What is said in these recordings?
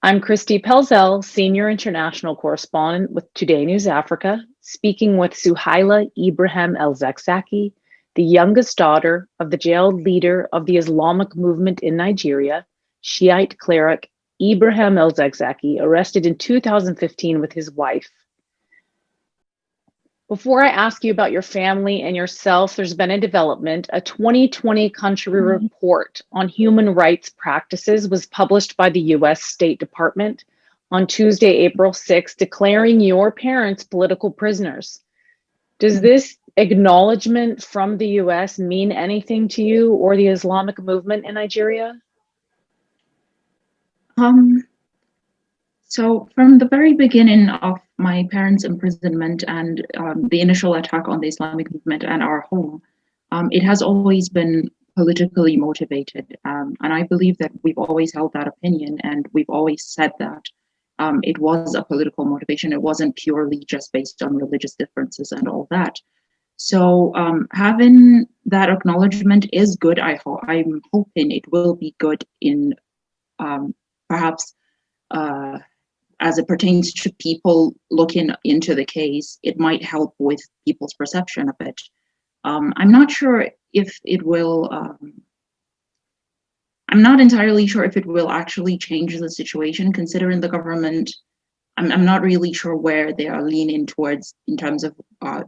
I'm Kristi Pelzel, Senior International Correspondent with Today News Africa, speaking with Suhaila Ibraheem el-Zakzaky, the youngest daughter of the jailed leader of the Islamic Movement in Nigeria, Shiite cleric Ibrahim el-Zakzaky, arrested in 2015 with his wife. Before I ask you about your family and yourself, there's been a development. A 2020 country report on human rights practices was published by the US State Department on Tuesday, April 6, declaring your parents political prisoners. Does this acknowledgement from the US mean anything to you or the Islamic movement in Nigeria? So from the very beginning of my parents' imprisonment and the initial attack on the Islamic movement and our home, it has always been politically motivated. And I believe that we've always held that opinion, and we've always said that it was a political motivation. It wasn't purely just based on religious differences and all that. So having that acknowledgement is good. I'm hoping it will be good in perhaps as it pertains to people looking into the case. It might help with people's perception of it. I'm not sure if it will, I'm not entirely sure if it will actually change the situation, considering the government, I'm not really sure where they are leaning towards in terms of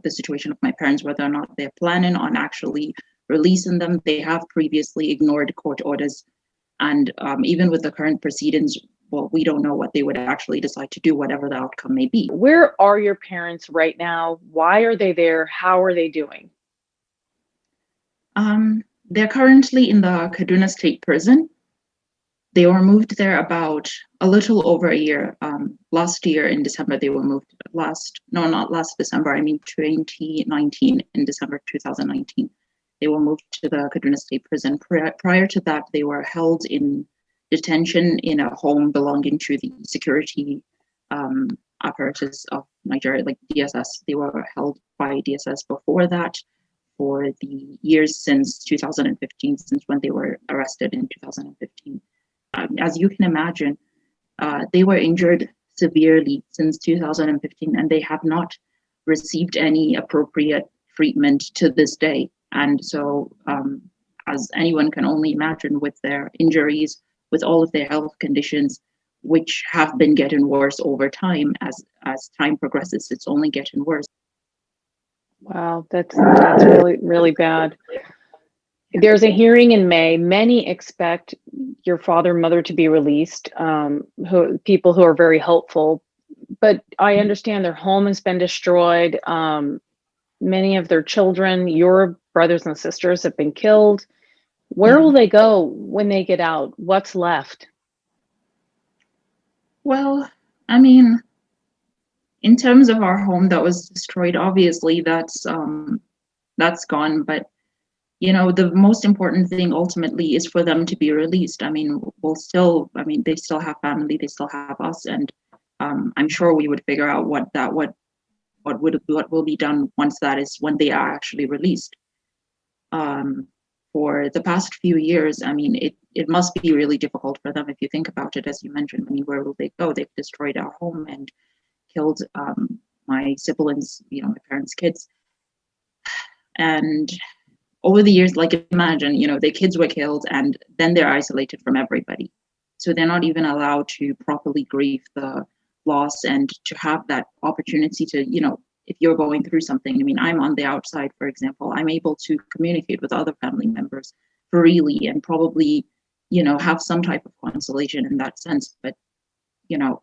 the situation of my parents, whether or not they're planning on actually releasing them. They have previously ignored court orders, and even with the current proceedings, well, we don't know what they would actually decide to do, whatever the outcome may be. Where are your parents right now? Why are they there? How are they doing? They're currently in the Kaduna State Prison. They were moved there about a little over a year. Last year in December, they were moved. Not last December, I mean 2019, in December 2019. They were moved to the Kaduna State Prison. Prior to that, they were held in detention in a home belonging to the security apparatus of Nigeria, like DSS. They were held by DSS before that for the years since 2015, since when they were arrested in 2015. As you can imagine, they were injured severely since 2015, and they have not received any appropriate treatment to this day. And so, as anyone can only imagine, with their injuries, with all of their health conditions, which have been getting worse over time, as time progresses, it's only getting worse. Wow, that's really, really bad. There's a hearing in May. Many expect your father and mother to be released, people who are very hopeful. But I understand their home has been destroyed. Many of their children, your brothers and sisters, have been killed. Where will they go when they get out? What's left? Well, I mean, in terms of our home that was destroyed, obviously that's gone. But you know, the most important thing ultimately is for them to be released. I mean, they still have family, they still have us, and I'm sure we would figure out what will be done when they are actually released. For the past few years, I mean, it must be really difficult for them if you think about it, as you mentioned. I mean, where will they go? They've destroyed our home and killed my siblings, you know, my parents' kids. And over the years, like, imagine, you know, their kids were killed and then they're isolated from everybody. So they're not even allowed to properly grieve the loss and to have that opportunity to, you know, if you're going through something. I mean, I'm on the outside, for example, I'm able to communicate with other family members freely and probably, you know, have some type of consolation in that sense. But, you know,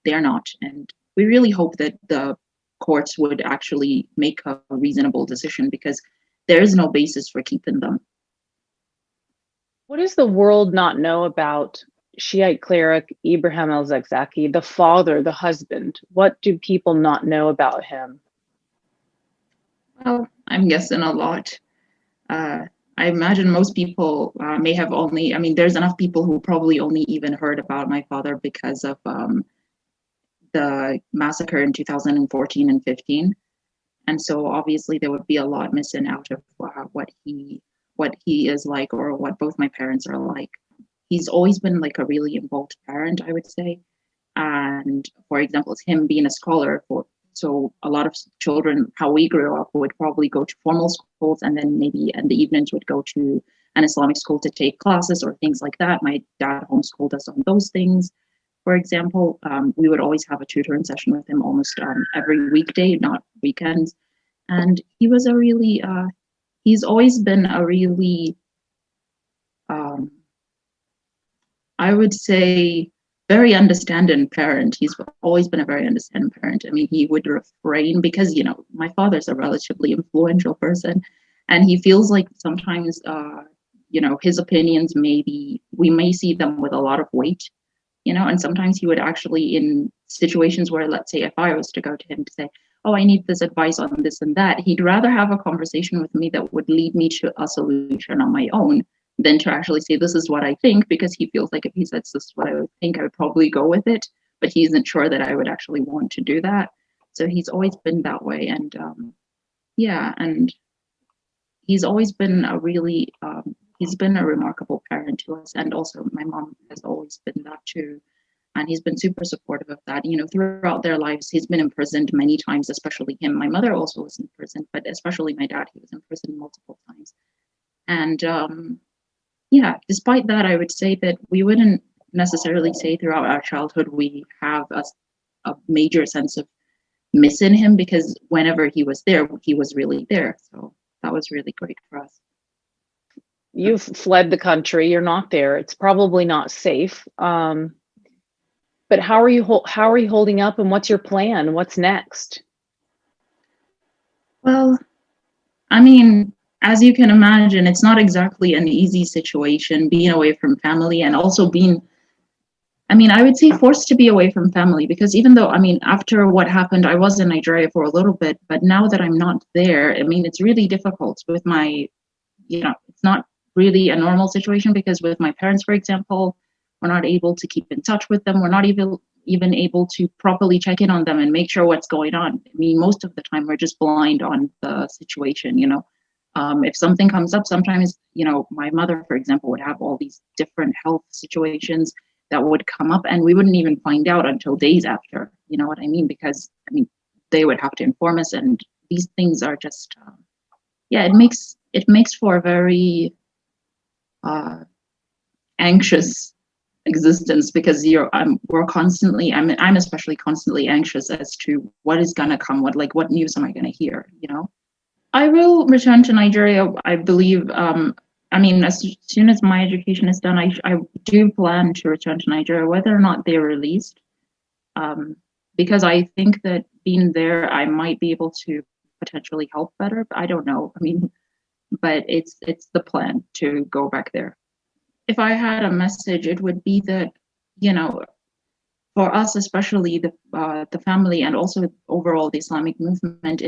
they're not. And we really hope that the courts would actually make a reasonable decision, because there is no basis for keeping them. What does the world not know about Shiite cleric Ibrahim el-Zackzaky, the father, the husband? What do people not know about him? Well, I'm guessing a lot. I imagine most people may have only, I mean, there's enough people who probably only even heard about my father because of the massacre in 2014 and 15. And so obviously there would be a lot missing out of what he is like, or what both my parents are like. He's always been like a really involved parent, I would say. And for example, it's him being a scholar. So a lot of children, how we grew up, would probably go to formal schools, and then maybe in the evenings would go to an Islamic school to take classes or things like that. My dad homeschooled us on those things. For example, we would always have a tutoring session with him almost every weekday, not weekends. And he was a really, he's always been a really, I would say, very understanding parent. He's always been a very understanding parent. I mean, he would refrain because, you know, my father's a relatively influential person, and he feels like sometimes, you know, his opinions we may see them with a lot of weight, you know, and sometimes he would actually, in situations where, let's say, if I was to go to him to say, oh, I need this advice on this and that, he'd rather have a conversation with me that would lead me to a solution on my own than to actually say, this is what I think, because he feels like if he says this is what I would think, I would probably go with it, but he isn't sure that I would actually want to do that. So he's always been that way. And yeah, and he's always been he's been a remarkable parent to us. And also my mom has always been that too. And he's been super supportive of that. You know, throughout their lives, he's been imprisoned many times, especially him. My mother also was in prison, but especially my dad, he was in prison multiple times. And yeah, despite that, I would say that we wouldn't necessarily say throughout our childhood we have a major sense of missing him, because whenever he was there, he was really there. So that was really great for us. You've fled the country. You're not there. It's probably not safe. But how are you holding up, and what's your plan? What's next? Well, I mean, as you can imagine, it's not exactly an easy situation being away from family, and also being, I mean, I would say forced to be away from family, because even though, I mean, after what happened, I was in Nigeria for a little bit, but now that I'm not there, I mean, it's really difficult with my, you know, it's not really a normal situation, because with my parents, for example, we're not able to keep in touch with them. We're not even able to properly check in on them and make sure what's going on. I mean, most of the time we're just blind on the situation, you know. If something comes up, sometimes, you know, my mother, for example, would have all these different health situations that would come up, and we wouldn't even find out until days after, you know what I mean? Because, I mean, they would have to inform us, and these things are just, yeah, it makes for a very anxious existence, because we're constantly, I'm especially constantly anxious as to what is gonna come, what news am I gonna hear, you know? I will return to Nigeria, I believe. I mean, as soon as my education is done, I do plan to return to Nigeria, whether or not they're released, because I think that being there, I might be able to potentially help better. But I don't know. I mean, but it's the plan to go back there. If I had a message, it would be that, you know, for us, especially the family, and also overall the Islamic movement,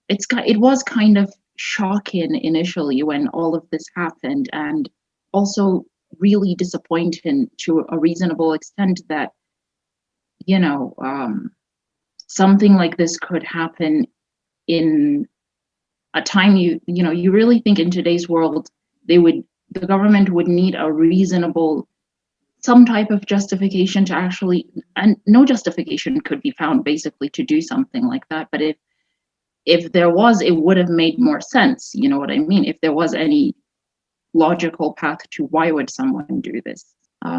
it was kind of shocking initially when all of this happened, and also really disappointing to a reasonable extent that, you know, something like this could happen in a time you know, you really think in today's world the government would need a reasonable, some type of justification to actually, and no justification could be found basically to do something like that. But if there was, it would have made more sense. You know what I mean? If there was any logical path to why would someone do this.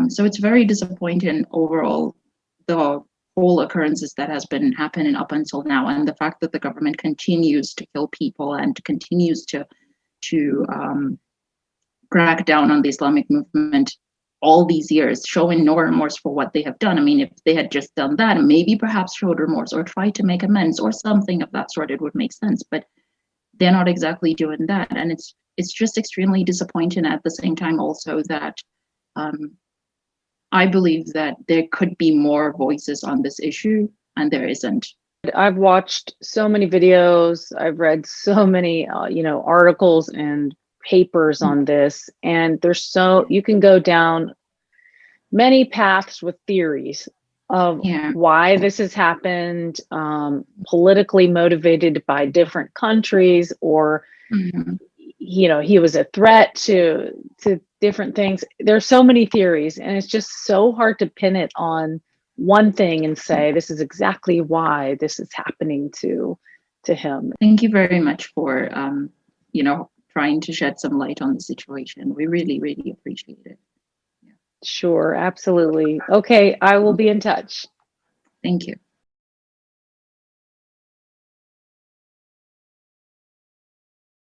So it's very disappointing overall, the whole occurrences that has been happening up until now, and the fact that the government continues to kill people and continues to crack down on the Islamic movement all these years, showing no remorse for what they have done. I mean, if they had just done that, maybe perhaps showed remorse or tried to make amends or something of that sort, it would make sense. But they're not exactly doing that, and it's just extremely disappointing. At the same time, also that I believe that there could be more voices on this issue, and there isn't. I've watched so many videos. I've read so many, you know, articles and papers on this, and you can go down many paths with theories of why this has happened, politically motivated by different countries, or you know, he was a threat to different things. There's so many theories, and it's just so hard to pin it on one thing and say, this is exactly why this is happening to him. Thank you very much for, you know, trying to shed some light on the situation. We really, really appreciate it. Sure, absolutely. Okay, I will be in touch. Thank you.